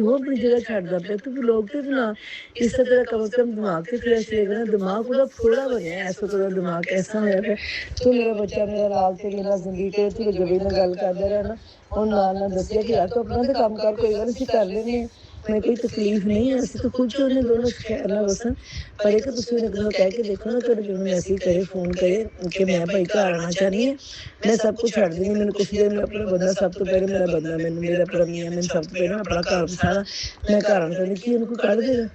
क्यों अपनी जगह छड्डदा पिया, तू व्लॉग ते बना, इससे तेरा कम से कम दिमाग ते फ्रैश रहेगा ना। दिमाग ओहदा फोड़ा बनिया, ऐसा तेरा दिमाग कैसा होया पिया। तू मेरा बच्चा, मेरा लाल, तेरी नाल जिंदगी ते तू जबे नाल गल करदा रहा ना, हुण नाल दस्सिया कि यार तू अपना ते काम कर, कोई गल नहीं, असीं कर लैन्ने, हमें कोई तकलीफ नहीं है, असीं तो खुद चाहुंदे दोनों खैर नाल वसन। पर एक तुसीं उन्हें गल्लों कह के देखो ना, तुहाडे जो मैसेज करे, फोन करे कि मैं भाई घर आना चाहनी है, मैं सब कुछ छड्ड देनी, मैनूं कुछ देर मैं अपना बंदा, सब तो पहले मेरा बंदा, मैनूं मेरा अपना मियाँ, मैनूं सब तो पहले अपना घर बसाना, मैं घर आना चाहती, कि उन्हें कोई कढ़ देगा।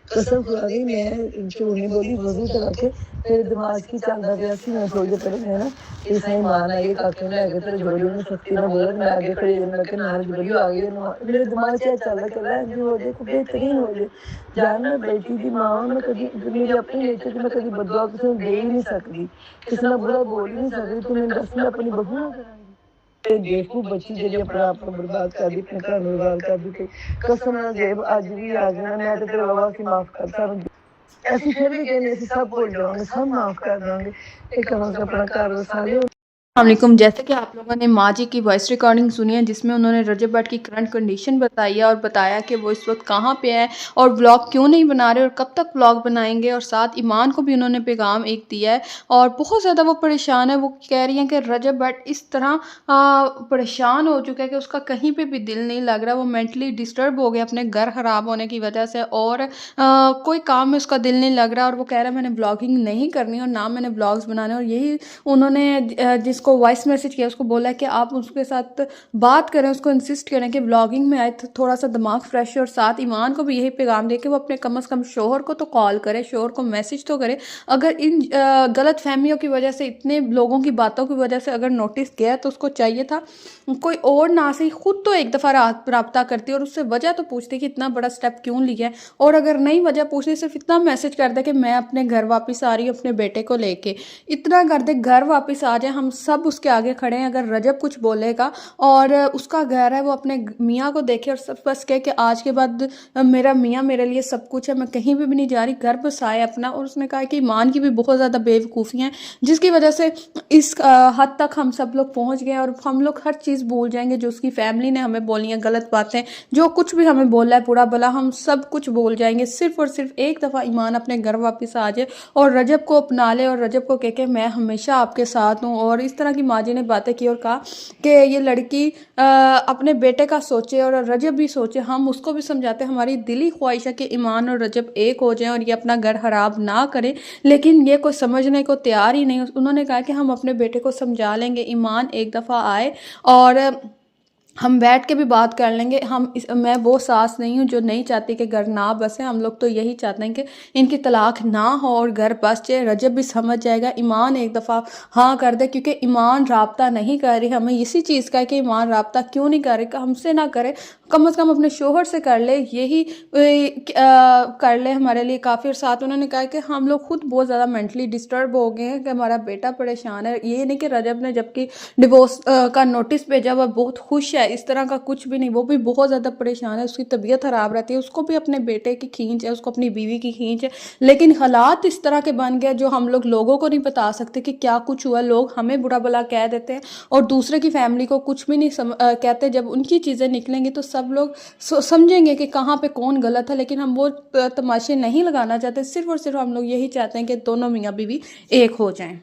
कसम खुदा दी मैं झूठ नहीं बोली, वजू तो रख मेरे दिमाग च की चलदा पिया सी। मैं सोचदी पई मैं ना इस ईमान आई काके नूं लैके तेरे जोड़े नूं सख्ती नाल बोला, मैं अगे खड़ी रही, मैं कहा नाल बड़ी आ गई, मेरे दिमाग च चलदा कि इंज हो जाए, कोई बेहतरीन हो जाए। जान मैं बेटी दी मां वां, मैं कदी मेरी अपनी नेचर च मैं कदी बददुआ किसी नूं दे ही नहीं सकदी, किसी नाल बुरा बोल ही नहीं सकदी। तू मैनूं दस, मैं अपनी बहू नाल करांगी? ते बेवकूफ बच्ची जेह्ड़ी अपना आप नूं बर्बाद करदी, अपने घर नूं बर्बाद करदी पई। कसम नाल ज़ेब अज भी आ जाए ना, मैं ते तेरा बाबा असीं माफ कर, सानूं ਅਸੀਂ ਫਿਰ ਵੀ ਕਹਿੰਦੇ ਅਸੀਂ ਸਭ भूल जाओगे, सब माफ़ कर देंगे, ये कम से कम अपना घर बसा लियो। अस्सलामुअलैकुम। जैसे कि आप लोगों ने माँ जी की वॉइस रिकॉर्डिंग सुनी है जिसमें उन्होंने रजब भट्ट की करंट कंडीशन बताई है और बताया कि वो इस वक्त कहाँ पे है और व्लॉग क्यों नहीं बना रहे और कब तक व्लॉग बनाएंगे, और साथ ईमान को भी उन्होंने पैगाम एक दिया है और बहुत ज़्यादा वो परेशान है। वो कह रही हैं कि रजब भट्ट इस तरह परेशान हो चुका है कि उसका कहीं पे भी दिल नहीं लग रहा, वो मेंटली डिस्टर्ब हो गया अपने घर ख़राब होने की वजह से, और कोई काम में उसका दिल नहीं लग रहा, और वो कह रहा है मैंने ब्लॉगिंग नहीं करनी और ना मैंने ब्लॉग्स बनाने। और यही उन्होंने जिसको वॉइस मैसेज किया उसको बोला कि आप उसके साथ बात करें, उसको इंसिस्ट करें कि ब्लॉगिंग में आए तो थोड़ा सा दिमाग फ्रेश हो। और साथ ईमान को भी यही पैगाम दे कि वो अपने कम से कम शोहर को तो कॉल करे, शोहर को मैसेज तो करे। अगर इन गलत फहमियों की वजह से, इतने लोगों की बातों की वजह से अगर नोटिस किया तो उसको चाहिए था कोई और ना सही खुद तो एक दफ़ा रब्ता करती और उससे वजह तो पूछती कि इतना बड़ा स्टेप क्यों लिया है, और अगर नहीं वजह पूछती सिर्फ इतना मैसेज कर दे कि मैं अपने घर वापस आ रही हूँ अपने बेटे को लेके, इतना कर दे, घर वापस आ जाए, हम सब उसके आगे खड़े हैं। अगर रजब कुछ बोलेगा और उसका घर है वो अपने मियाँ को देखे और सब बस कहे कि आज के बाद मेरा मियाँ मेरे लिए सब कुछ है, मैं कहीं भी नहीं जा रही, घर बसाए अपना। और उसने कहा कि ईमान की भी बहुत ज़्यादा बेवकूफ़ी हैं जिसकी वजह से इस हद तक हम सब लोग पहुँच गए और हम लोग हर चीज़ भूल जाएंगे जो उसकी फैमिली ने हमें बोली हैं, गलत बातें, जो कुछ भी हमें बोला है बुरा भला, हम सब कुछ भूल जाएंगे। सिर्फ और सिर्फ एक दफ़ा ईमान अपने घर वापस आ जाए और रजब को अपना ले और रजब को कह के मैं हमेशा आपके साथ हूँ। और इस तरह की माँ जी ने बातें की और कहा कि ये लड़की अपने बेटे का सोचे और रजब भी सोचे। हम उसको भी समझाते, हमारी दिली ख्वाहिश है कि ईमान और रजब एक हो जाएं और ये अपना घर खराब ना करें, लेकिन ये कोई समझने को तैयार ही नहीं। उन्होंने कहा कि हम अपने बेटे को समझा लेंगे, ईमान एक दफ़ा आए और हम बैठ के भी बात कर लेंगे। मैं वो सास नहीं हूँ जो नहीं चाहती कि घर ना बसे, हम लोग तो यही चाहते हैं कि इनकी तलाक ना हो और घर बस जाए। रजब भी समझ जाएगा, ईमान एक दफ़ा हाँ कर दे, क्योंकि ईमान राब्ता नहीं कर रही। हमें इसी चीज़ का है कि ईमान राब्ता क्यों नहीं कर रही, हमसे ना करे, कम से कम अपने शोहर से कर ले, यही कर ले हमारे लिए काफ़ी। और साथ उन्होंने कहा कि हम लोग खुद बहुत ज़्यादा मेंटली डिस्टर्ब हो गए हैं कि हमारा बेटा परेशान है। ये नहीं कि रजब ने जबकि डिवोर्स का नोटिस भेजा वह बहुत खुश है, इस तरह का कुछ भी नहीं, वो भी बहुत ज़्यादा परेशान है, उसकी तबीयत ख़राब रहती है, उसको भी अपने बेटे की खींच है, उसको अपनी बीवी की खींच है। लेकिन हालात इस तरह के बन गए जो हम लोगों को नहीं बता सकते कि क्या कुछ हुआ। लोग हमें बुरा भला कह देते हैं और दूसरे की फैमिली को कुछ भी नहीं कहते। जब उनकी चीज़ें निकलेंगी तो सब लोग समझेंगे कि कहाँ पे कौन गलत है, लेकिन हम वो तमाशे नहीं लगाना चाहते। सिर्फ और सिर्फ हम लोग यही चाहते हैं कि दोनों मियाँ बीवी एक हो जाएं।